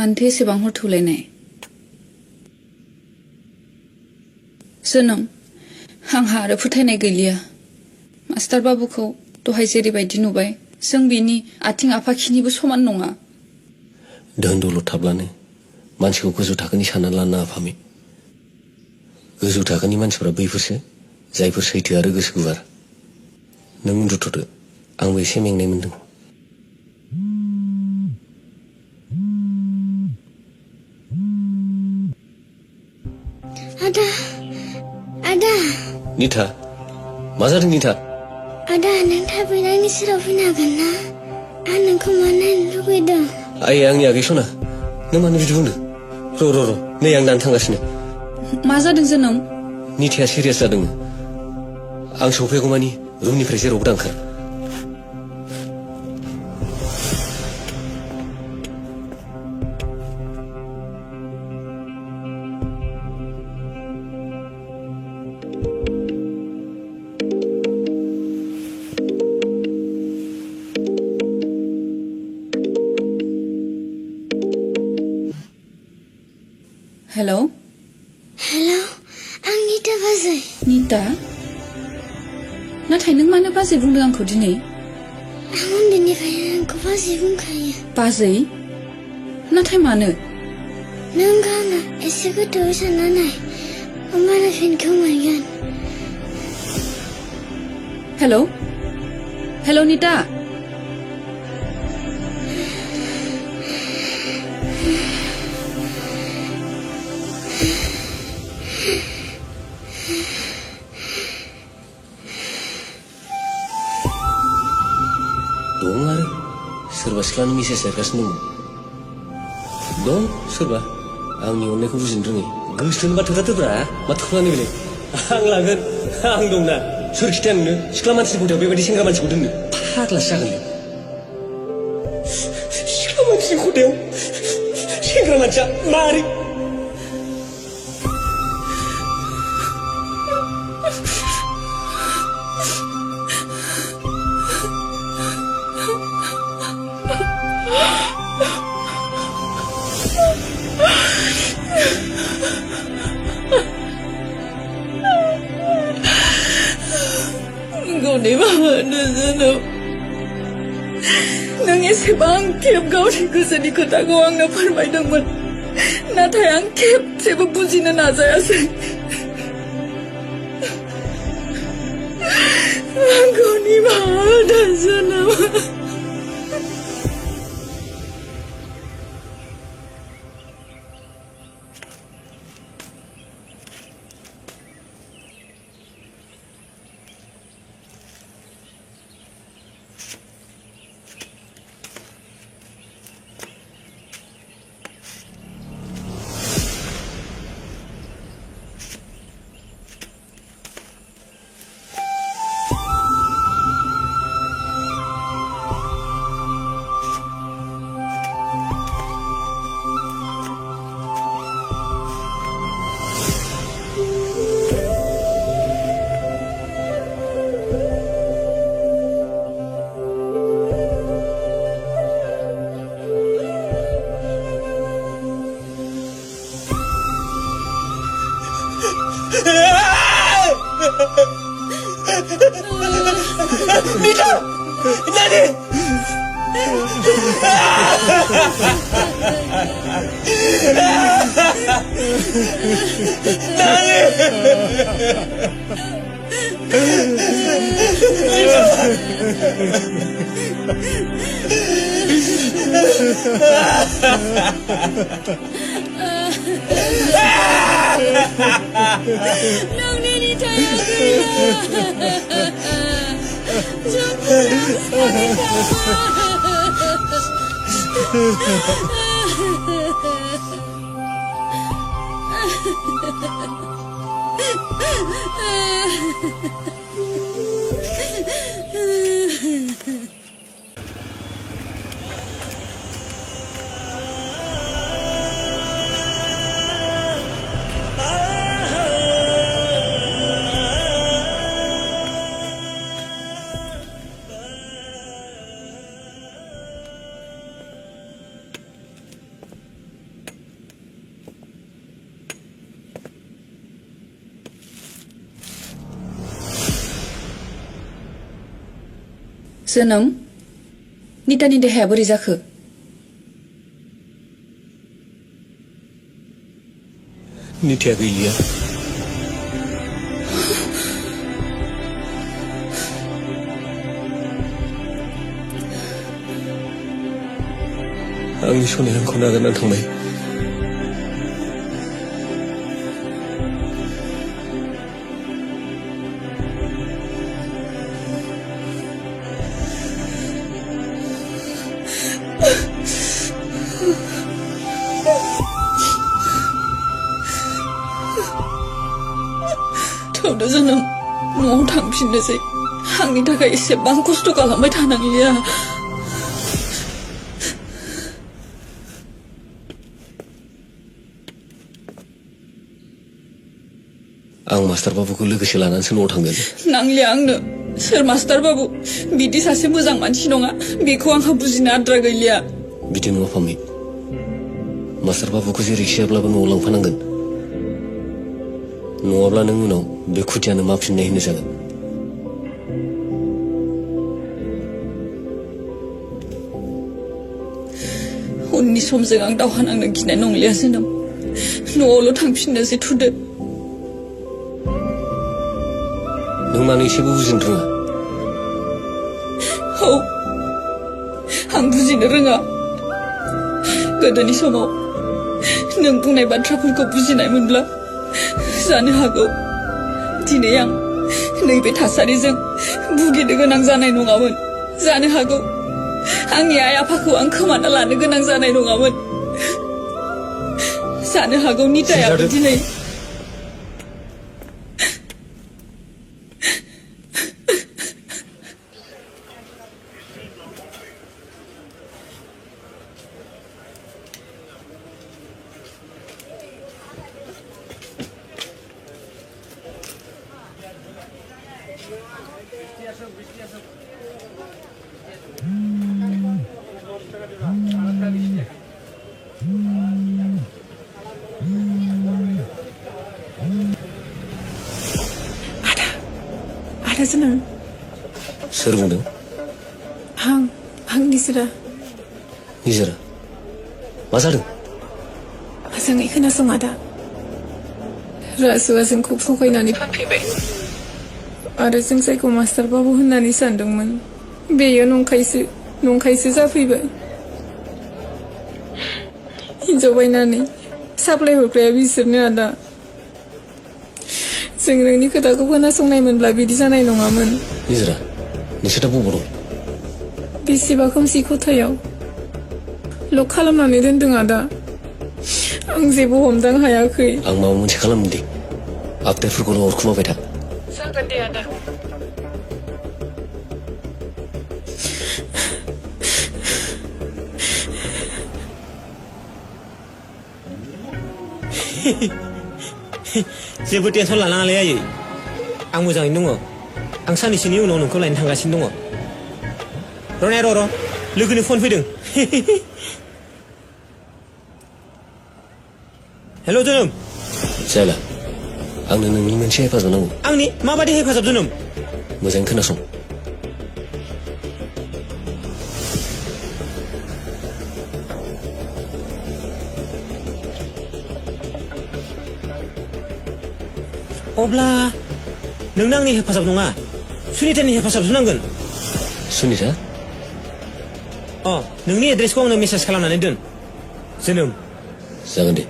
मानोथो एसेबां हर थौलायनाय जोनोम आंहा आरो फोथायनाय गैलिया मास्टार बाबुखौ दहाय जेरैबायदि नुबाय जों बिनि आथिं आफाखिनिबो समान नङा धोन दौलत थाब्लानो मानसिखौ गोजौ थाखोनि सानना लानो नाङा फामे गोजौ थाखोनि मानसिफोरा बैफोरसो जायफोर सैथो आरो गोसो गुवार नों उन्दुथ'दो आंबो एसे मेंनाय मोनदों आदा निथा मा जादों निथा आदा नों थाबैनो आंनि सेराव फैनो हागोन ना आं नोंखौ मा नायनो लुगैदों आइ आंनि आगै सना नों मानो बिदि बुंदों र' नै आं दानो थांगासिनो मा जादों जोनोम निथाया सिरियास जादों आं सफैगौमानि रुमनिफ्राय जेरावबो दांखार हेलौ आं निता बाजै निता नाथाय नों मानो बाजै बुंदों आंखौ दिनै आं उन्दैनिफ्रायनो नोंखौ बाजै बुंखायो बाजै नाथाय मानो नों गावनो एसे गोथौवै सानना नाय होमबानो फिनखौ मोनगोन हेलौ निता दं आरो सोरबा सिख्लानि मेसेज लिरगासिनो दं सोरबा आंनि अननायखौ बुजिनो रोङै गोसोनि बाथ्राथोब्रा मा थुख्लानि बेलाय आं लागोन आं दंना सोर खिथाया नोंनो सिख्ला मानसिनि खथायाव बेबायदि सेंग्रा मानसिखौ दोननो फाग्लासो जागोन सिख्ला मानसिनि खथायाव सेंग्रा मानसिया मारै गावनि माबानो जोनोम नों एसेबां खेब गावनि गोसोनि खोथाखौ आंनो फोरमायदोंमोन नाथाय आं खेबसेबो बुजिनो नाजायासै आंखौ निमाहा होदो जोनोम Nita! Nani! नोंनि निथाया गैया जोनोम नितानि देहाया बोरै जाखो? निथाया गैलिया। आंनि सनाया आंखौ नागारनानै थांबाय। थौदो जोनोम न'आव थांफिननोसै। आंनि थाखाय एसेबां खस्थ' खालामबाय थानांलिया। आं मास्टार बाबुखौ लोगोसे लानानैसो न'आव थांगोन। नांलिया आंनो। सोर मास्टार बाबु? बिदि सासे मोजां मानसि नङा। बेखौ आंहा बुजिनो आद्रा गैलिया। बिदि नङा फामे। मास्टार बाबुखौ जेरैखिजायाब्लाबो न'आव लांफानांगोन। नङाब्ला नों उनाव बे खुदियानो मा फिननाय होनो जागोन। उननि समजों आं दावहा नांनो गिनाय नंलिया जोनोम। न'आवल' थांफिननोसै थुदो। नों मानो एसेबो बुजिनो रोङा? औ, आं बुजिनो रोङा। गोदोनि समाव नों बुंनाय बाथ्राफोरखौ बुजिनाय मोनब्ला जानो हागौ दिनै आं नैबे थासारिजों भुगिनो गोनां जानाय नङामोन। जानो हागौ आंनि आइ आफाखौ आं खोमाना लानो गोनां जानाय नङामोन। जानो हागौ नितायाबो दिनै आदा जोनोम। सोर बुंदों? आं निजोरा। निजोरा? मा जादों? मोजाङै खोनासं आदा। राजुआ जोंखौ थगायनानै फानफैबाय। आरो जों जायखौ मास्टार बाबु होननानै सानदोंमोन बेयो नंखायसो जाफैबाय। हिनजाव बायनानै साप्लाय हरग्राया बिसोरनो आदा। जों नोंनि खोथाखौ खोनासंनाय मोनब्ला बिदि जानाय नङामोन। निजोरा, नोंसोर दा बबाव दं? बेसेबा खोमसि खथायाव लक खालामनानै दोनदों आदा। आं जेबो हमदां हायाखै। आं माबा मोनसे खालामनो दे। आपडेटफोरखौल' हरखुमाबाय था। जागोन दे आदा। जेबो टेनसन लानाङालै आयै। आं मोजाङैनो दङ। आं साननैसोनि उनाव नोंखौ लायनो थांगासिनो दङ। रनाया र' लोगोनि फन फैदों। हेल' जोनोम। जाला, आंनो नोंनि मोनसे हेफाजाब नांगौ। आंनि माबादि हेफाजाब जोनोम? मोजाङै खोनासं। अब्ला नोंनो आंनि हेफाजाब नङा, सुनितानि हेफाजाबसो नांगोन। सुनिता? नोंनि एड्रेसखौ आंनो मेसेज खालामनानै दोन जोनोम। जागोन दे।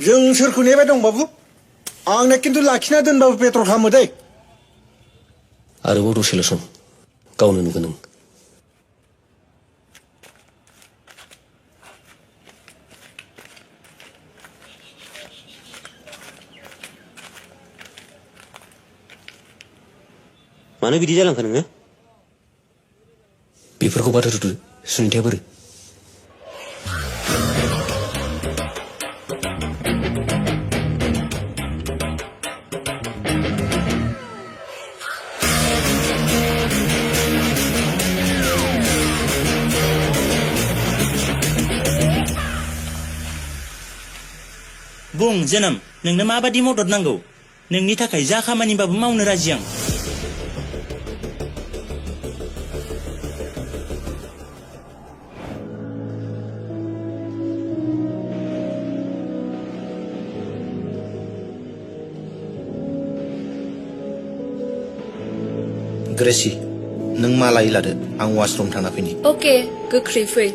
जों सोरखौ नेबाय दं बाबु? आंनो खिन्थु लाखिना दोनबाबो पेट्रल खालामो दै। आरोबाव दसेल' सम, गावनो नुगोन नों। मानो बिदि जालांखो नोङो? बेफोरखौ बाथौ थुदो। सुनिताया बोरै? बुं जोनोम नोंनो माबादि मदद नांगौ नोंनि थाखाय जा खामानिबाबो मावनो राजि आं ग्रेसि नों मा लायो लादो आं वाशरुम थांना फैनि अके गोख्रै फै